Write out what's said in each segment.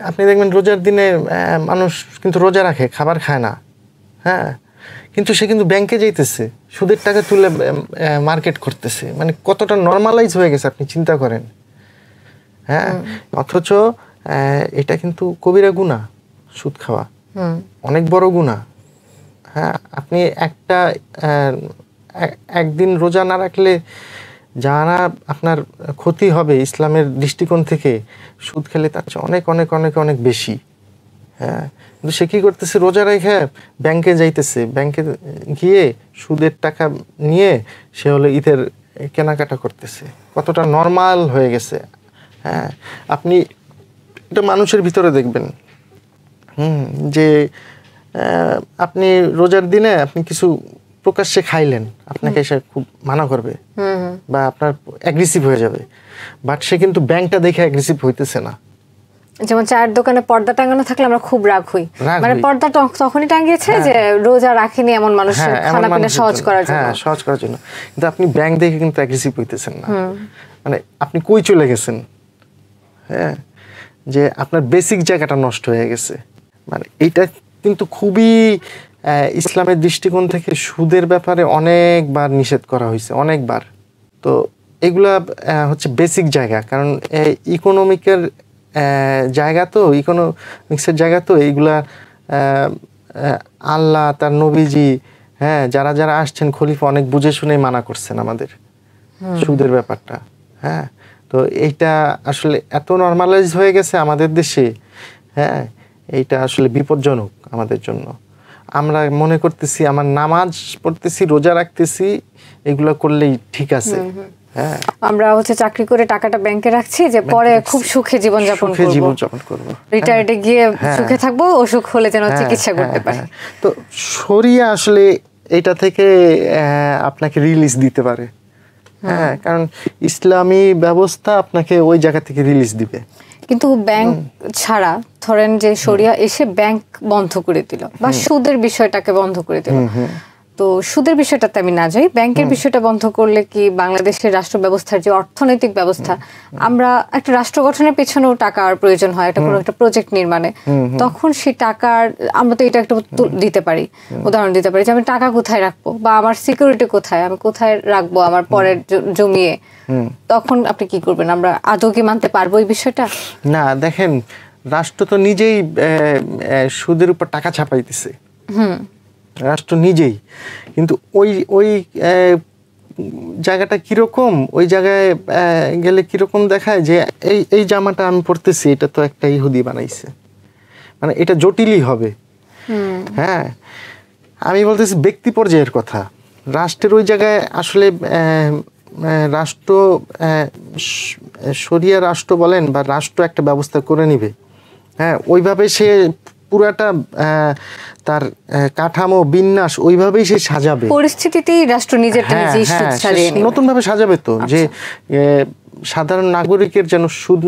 আপনি দেখবেন রোজার দিনে মানুষ কিন্তু রোজা রাখে, খাবার খায় না, হ্যাঁ, কিন্তু সে কিন্তু ব্যাংকে যাইতেছে, সুদের টাকা তুলে মার্কেট করতেছে। মানে কতটা নর্মালাইজ হয়ে গেছে আপনি চিন্তা করেন। হ্যাঁ, অথচ এটা কিন্তু কবিরা গুনাহ, সুদ খাওয়া অনেক বড় গুনাহ। হ্যাঁ, আপনি একদিন রোজা না রাখলে যারা আপনার ক্ষতি হবে ইসলামের দৃষ্টিকোণ থেকে, সুদ খেলে তার চেয়ে অনেক অনেক অনেক অনেক বেশি। হ্যাঁ, কিন্তু সে কী করতেছে, রোজা রেখে ব্যাংকে যাইতেছে, ব্যাংকে গিয়ে সুদের টাকা নিয়ে সে হলো ঈদের কেনাকাটা করতেছে। কতটা নর্মাল হয়ে গেছে। হ্যাঁ, আপনি এটা মানুষের ভিতরে দেখবেন যে আপনি রোজার দিনে আপনি কিছু প্রকাশ্যে খাইলেন, আপনাকে এসে খুব মানা করবে বা আপনার অ্যাগ্রেসিভ হয়ে যাবে, বাট সে কিন্তু ব্যাংকটা দেখে অ্যাগ্রেসিভ হইতেছে না। যেমন চায়ের দোকানে পর্দা টাঙানো থাকলে আমরা খুব রাগ হই, মানে পর্দা তখনই টাঙিয়েছে যে রোজা রাখেনি এমন মানুষের খানাপিনা সহজ করার জন্য। হ্যাঁ, সহজ করার জন্য। কিন্তু আপনি ব্যাংক দেখে কিন্তু অ্যাগ্রেসিভ হইতেছেন না, মানে আপনি কই চলে গেছেন। হ্যাঁ, যে আপনার বেসিক জায়গাটা নষ্ট হয়ে গেছে। মানে এইটা কিন্তু খুবই ইসলামের দৃষ্টিকোণ থেকে সুদের ব্যাপারে অনেকবার নিষেধ করা হয়েছে, অনেকবার। তো এগুলা হচ্ছে বেসিক জায়গা, কারণ ইকোনমিকের জায়গা তো, ইকোনমিক্সের জায়গা তো এইগুলা আল্লাহ তার নবীজি, হ্যাঁ, যারা যারা আসছেন খলিফা অনেক বুঝে শুনেই মানা করছেন আমাদের সুদের ব্যাপারটা। হ্যাঁ, তো এইটা আসলে এত নর্মালাইজ হয়ে গেছে আমাদের দেশে। হ্যাঁ, এইটা আসলে বিপজ্জনক আমাদের জন্য। আমরা মনে করতেছি আমার নামাজ পড়তেছি, রোজা রাখতেছি, এগুলো করলেই ঠিক আছে। হ্যাঁ, আমরা হচ্ছে চাকরি করে টাকাটা ব্যাংকে রাখছি যে পরে খুব সুখে জীবনযাপন করব, রিটায়ার্ডে গিয়ে সুখে থাকবো, অসুখ হলে যেন চিকিৎসা করতে পারি। তো শরিয়া আসলে এটা থেকে আপনাকে রিলিজ দিতে পারে। হ্যাঁ, কারণ ইসলামী ব্যবস্থা আপনাকে ওই জায়গা থেকে রিলিজ দিবে। কিন্তু ব্যাংক ছাড়া ধরেন যে শরিয়া এসে ব্যাংক বন্ধ করে দিল বা সুদের বিষয়টাকে বন্ধ করে দিল, তো সুদের বিষয়টাতে আমি না যাই, ব্যাংকের বিষয়টা বন্ধ করলে কি বাংলাদেশের রাষ্ট্র ব্যবস্থার যে অর্থনৈতিক ব্যবস্থা, আমরা একটা রাষ্ট্র গঠনের পেছনেও টাকার প্রয়োজন হয়, একটা কোনো একটা প্রজেক্ট নির্মাণে, তখন সেই টাকার আমরা তো এটা একটা দিতে পারি, উদাহরণ দিতে পারি যে আমি টাকা কোথায় রাখবো বা আমার সিকিউরিটি কোথায়, আমি কোথায় রাখবো আমার পরের জমিয়ে, তখন আপনি কি করবেন? আমরা আদৌ কি মানতে পারবো এই বিষয়টা? না, দেখেন, রাষ্ট্র তো নিজেই সুদের উপর টাকা ছাপাইতেছে, রাষ্ট্র নিজেই। কিন্তু ওই জায়গাটা কিরকম, ওই জায়গায় গেলে কিরকম দেখায় যে এই জামাটা আমি পরতেছি, এটা তো একটা ইহুদি বানাইছে, মানে এটা জটিলই হবে। হ্যাঁ, আমি বলতেছি ব্যক্তি পর্যায়ের কথা। রাষ্ট্রের ওই জায়গায় আসলে রাষ্ট্র, শরিয়া রাষ্ট্র বলেন বা রাষ্ট্র একটা ব্যবস্থা করে নিবে। হ্যাঁ, ওইভাবে সে পুরাটা তার কাঠামো বিন্যাস ওইভাবেই সে সাজাবে, পরিস্থিতিতেই রাষ্ট্র নিজেরটা নিজেই নতুন ভাবে সাজাবে। তো যে সাধারণ নাগরিকের যেন সুদ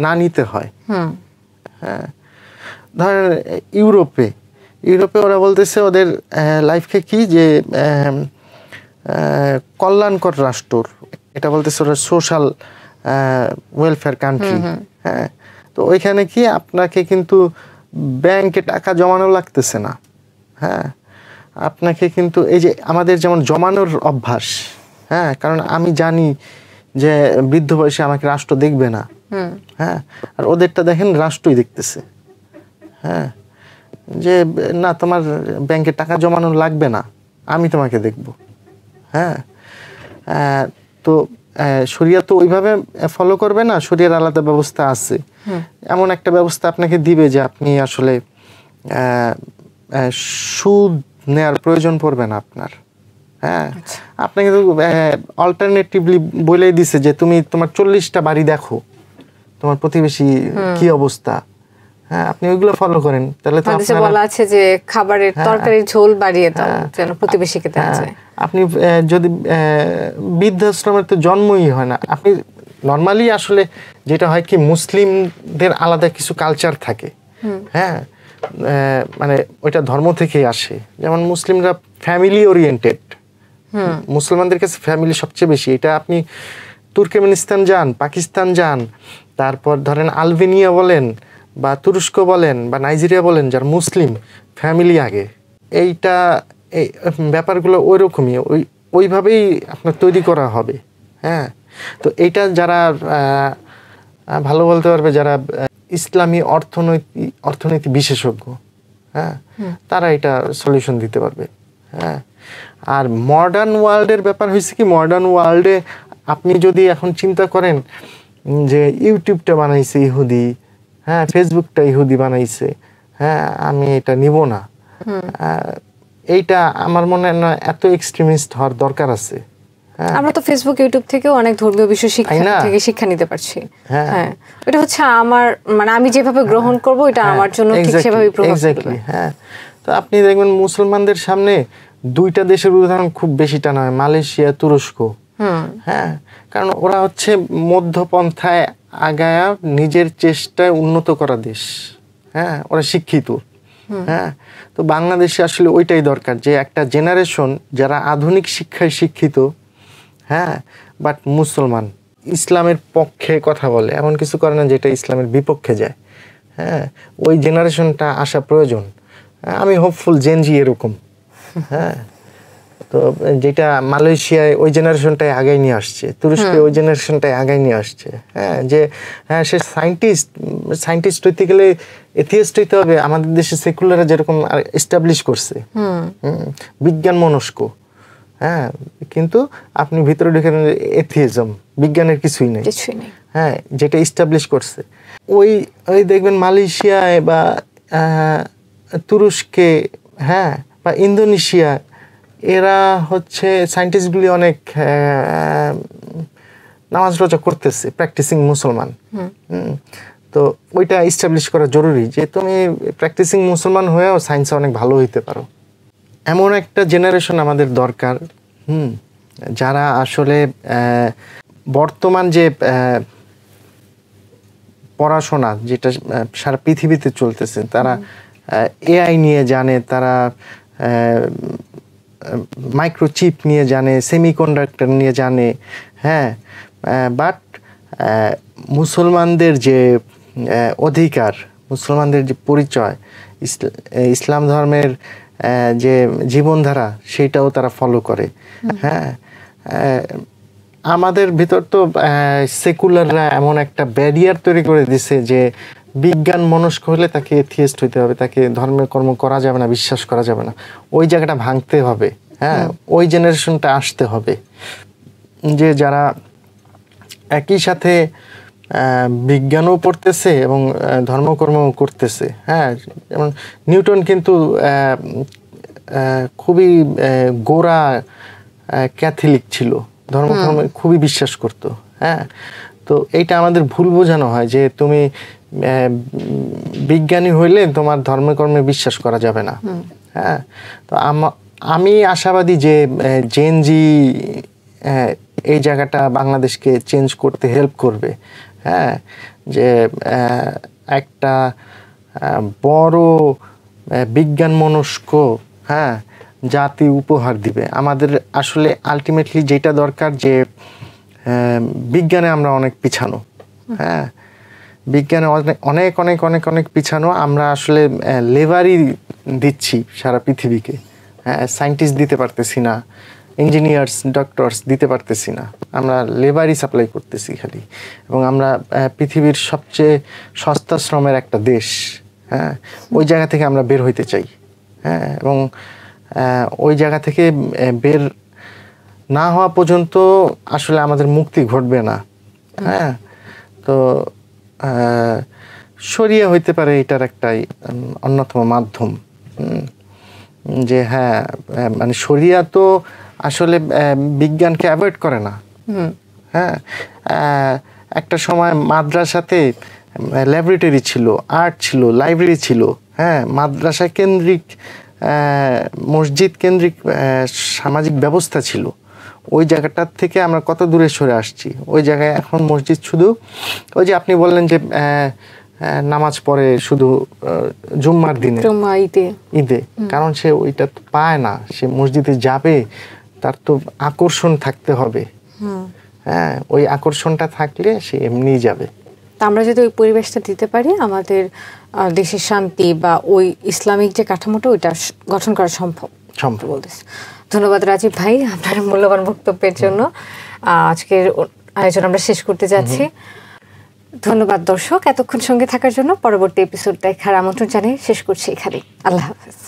না নিতে হয়। হ্যাঁ, ধরেন ইউরোপে ওরা বলতেছে ওদের লাইফকে কি যে কল্যাণকর রাষ্ট্র, এটা বলতেছে ওরা সোশ্যাল ওয়েলফেয়ার কান্ট্রি। হ্যাঁ, তো ওইখানে কি আপনাকে কিন্তু ব্যাংকে টাকা জমানো লাগতেছে না। হ্যাঁ, আপনাকে কিন্তু এই যে আমাদের যেমন জমানোর অভ্যাস, হ্যাঁ, কারণ আমি জানি যে বৃদ্ধ বয়সে আমাকে রাষ্ট্র দেখবে না। হ্যাঁ, আর ওদেরটা দেখেন রাষ্ট্রই দেখতেছে। হ্যাঁ, যে না, তোমার ব্যাংকে টাকা জমানো লাগবে না, আমি তোমাকে দেখব। হ্যাঁ, তো শরিয়া তো ওইভাবে ফলো করবে না, শরিয়ার আলাদা ব্যবস্থা আছে। এমন একটা ব্যবস্থা আপনাকে দিবে যে আপনি আসলে সুদ নেওয়ার প্রয়োজন পড়বে না আপনার। হ্যাঁ, আপনাকে তো অল্টারনেটিভলি বলেই দিছে যে তুমি তোমার 40টা বাড়ি দেখো, তোমার প্রতিবেশী কি অবস্থা। হ্যাঁ, আপনি ওইগুলো ফলো করেন, তাহলে তো আপনারা বলা আছে যে খাবারের তরকারির ঝোল বাড়িয়ে দাও যেন প্রতিবেশীকে দেওয়া যায়। আপনি যদি বৃদ্ধাশ্রমের তো জন্মই হয় না, আপনি নর্মালি আসলে যেটা হয় কি, মুসলিমদের আলাদা কিছু কালচার থাকে। হ্যাঁ, মানে ওইটা ধর্ম থেকেই আসে। যেমন মুসলিমরা ফ্যামিলি ওরিয়েন্টেড, মুসলমানদের কাছে ফ্যামিলি সবচেয়ে বেশি। এটা আপনি তুর্কমেনিস্তান যান, পাকিস্তান যান, তারপর ধরেন আলবেনিয়া বলেন বা তুরস্ক বলেন বা নাইজেরিয়া বলেন, যার মুসলিম ফ্যামিলি আগে, এইটা এই ব্যাপারগুলো ওই রকমই, ওইভাবেই আপনার তৈরি করা হবে। হ্যাঁ, তো এইটা যারা ভালো বলতে পারবে, যারা ইসলামী অর্থনীতি বিশেষজ্ঞ, হ্যাঁ, তারা এটা সলিউশন দিতে পারবে। হ্যাঁ, আর মডার্ন ওয়ার্ল্ডের ব্যাপার হয়েছে কি, মডার্ন ওয়ার্ল্ডে আপনি যদি এখন চিন্তা করেন যে ইউটিউবটা বানাইছে ইহুদি, হ্যাঁ, ফেসবুকটা ইহুদি বানাইছে, হ্যাঁ, আমি এটা নিব না, এইটা আমার মনে হয় না এত এক্সট্রিমিস্ট হওয়ার দরকার আছে। আমরা তো ফেসবুক ইউটিউব থেকেও অনেক ধর্মীয় বিষয় থেকে শিক্ষা নিতে পারছি। হ্যাঁ, এটা হচ্ছে আমার, মানে আমি যেভাবে গ্রহণ করব এটা আমার জন্য ঠিক সেভাবেই প্রভাব ফেলবে। হ্যাঁ, তো আপনি দেখবেন মুসলমানদের সামনে দুইটা দেশের উদাহরণ খুব বেশি টানা হয়, মালয়েশিয়া, তুরস্ক। হ্যাঁ, কারণ ওরা হচ্ছে মধ্যপন্থায় আগায়া নিজের চেষ্টায় উন্নত করা দেশ। হ্যাঁ, ওরা শিক্ষিত। হ্যাঁ, তো বাংলাদেশে আসলে ওইটাই দরকার, যে একটা জেনারেশন যারা আধুনিক শিক্ষায় শিক্ষিত, হ্যাঁ, বাট মুসলমান, ইসলামের পক্ষে কথা বলে, এমন কিছু করে না যেটা ইসলামের বিপক্ষে যায়। হ্যাঁ, ওই জেনারেশনটা আসা প্রয়োজন। আমি হোপফুল জেনজি এরকম। হ্যাঁ, তো যেটা মালয়েশিয়ায় ওই জেনারেশনটাই আগায় নিয়ে আসছে, তুরস্কে ওই জেনারেশনটাই আগায় নিয়ে আসছে। হ্যাঁ, যে হ্যাঁ সে সায়েন্টিস্ট হইতে গেলে এথিয়েস্ট হইতে হবে, আমাদের দেশে সেকুলাররা যেরকম এস্টাবলিশ করছে, বিজ্ঞান মনস্ক। হ্যাঁ, কিন্তু আপনি ভিতরে ঢুকে এথিইজম, বিজ্ঞানের কিছুই নেই। হ্যাঁ, যেটা এস্টাবলিশ করছে ওই দেখবেন মালয়েশিয়ায় বা তুরস্কে, হ্যাঁ, বা ইন্দোনেশিয়া, এরা হচ্ছে সায়েন্টিস্টগুলি অনেক নামাজ রোজা করতেছে, প্র্যাকটিসিং মুসলমান। তো ওইটা এস্টাবলিশ করা জরুরি, যে তুমি প্র্যাকটিসিং মুসলমান হয়েও সায়েন্সে অনেক ভালো হইতে পারো। এমন একটা জেনারেশন আমাদের দরকার, যারা আসলে বর্তমান যে পড়াশোনা যেটা সারা পৃথিবীতে চলতেছে, তারা এআই নিয়ে জানে, তারা মাইক্রোচিপ নিয়ে জানে, সেমিকন্ডাক্টর নিয়ে জানে। হ্যাঁ, বাট মুসলমানদের যে অধিকার, মুসলমানদের যে পরিচয়, ইসলাম ধর্মের যে জীবনধারা, সেটাও তারা ফলো করে। হ্যাঁ, আমাদের ভিতর তো সেকুলাররা এমন একটা ব্যারিয়ার তৈরি করে দিছে যে বিজ্ঞান মনস্ক হলে তাকে এথিয়েস্ট হইতে হবে, তাকে ধর্মের কর্ম করা যাবে না, বিশ্বাস করা যাবে না। ওই জায়গাটা ভাঙতে হবে। হ্যাঁ, ওই জেনারেশনটা আসতে হবে, যে যারা একই সাথে বিজ্ঞানও পড়তেছে এবং ধর্মকর্মও করতেছে। হ্যাঁ, যেমন নিউটন কিন্তু খুবই গোঁড়া ক্যাথলিক ছিল, ধর্মকর্মে খুবই বিশ্বাস করত। হ্যাঁ, তো এইটা আমাদের ভুল বোঝানো হয় যে তুমি বিজ্ঞানী হইলে তোমার ধর্মকর্মে বিশ্বাস করা যাবে না। হ্যাঁ, তো আমি আশাবাদী যে জেনজি এই জায়গাটা বাংলাদেশকে চেঞ্জ করতে হেল্প করবে। হ্যাঁ, যে একটা বড় বিজ্ঞান মনস্ক, হ্যাঁ, জাতি উপহার দিবে আমাদের। আসলে আলটিমেটলি যেটা দরকার, যে বিজ্ঞানে আমরা অনেক পিছানো। হ্যাঁ, বিজ্ঞানে অনেক অনেক অনেক অনেক পিছানো। আমরা আসলে লেবারই দিচ্ছি সারা পৃথিবীকে। হ্যাঁ, সায়েন্টিস্ট দিতে পারতেছি না, ইঞ্জিনিয়ার্স, ডক্টরস দিতে পারতেছি না, আমরা লেবারই সাপ্লাই করতেছি খালি। এবং আমরা পৃথিবীর সবচেয়ে সস্তা শ্রমের একটা দেশ। হ্যাঁ, ওই জায়গা থেকে আমরা বের হইতে চাই। হ্যাঁ, এবং ওই জায়গা থেকে বের না হওয়া পর্যন্ত আসলে আমাদের মুক্তি ঘটবে না। হ্যাঁ, তো শরিয়া হইতে পারে এটার একটা অন্যতম মাধ্যম। যে হ্যাঁ, মানে শরিয়া তো আসলে বিজ্ঞানকে অ্যাভয়েড করে না। হ্যাঁ, একটা সময় মাদ্রাসাতে ল্যাবরেটরি ছিল, আর্ট ছিল, লাইব্রেরি ছিল। হ্যাঁ, মাদ্রাসা কেন্দ্রিক, মসজিদ কেন্দ্রিক সামাজিক ব্যবস্থা ছিল। ওই জায়গাটার থেকে আমরা কত দূরে সরে আসছি। ওই জায়গায় এখন মসজিদ শুধু ওই যে আপনি বললেন যে নামাজ পড়ে শুধু জুম্মার দিনে, ঈদে, কারণ সে ওইটা পায় না। সে মসজিদে যাবে, তার তো আকর্ষণ থাকতে হবে। হ্যাঁ, ওই আকর্ষণটা থাকলে সে এমনিই যাবে। তা আমরা যদি ওই পরিবেশটা দিতে পারি, আমাদের দেশের শান্তি বা ওই ইসলামিক যে কাঠামোটা ওইটা গঠন করা সম্ভব বলতেছে। ধন্যবাদ রাজীব ভাই আপনার মূল্যবান বক্তব্যের জন্য। আজকের আয়োজন আমরা শেষ করতে যাচ্ছি। ধন্যবাদ দর্শক এতক্ষণ সঙ্গে থাকার জন্য। পরবর্তী এপিসোড দেখার আমন্ত্রণ জানিয়ে শেষ করছি এখানেই। আল্লাহ হাফেজ।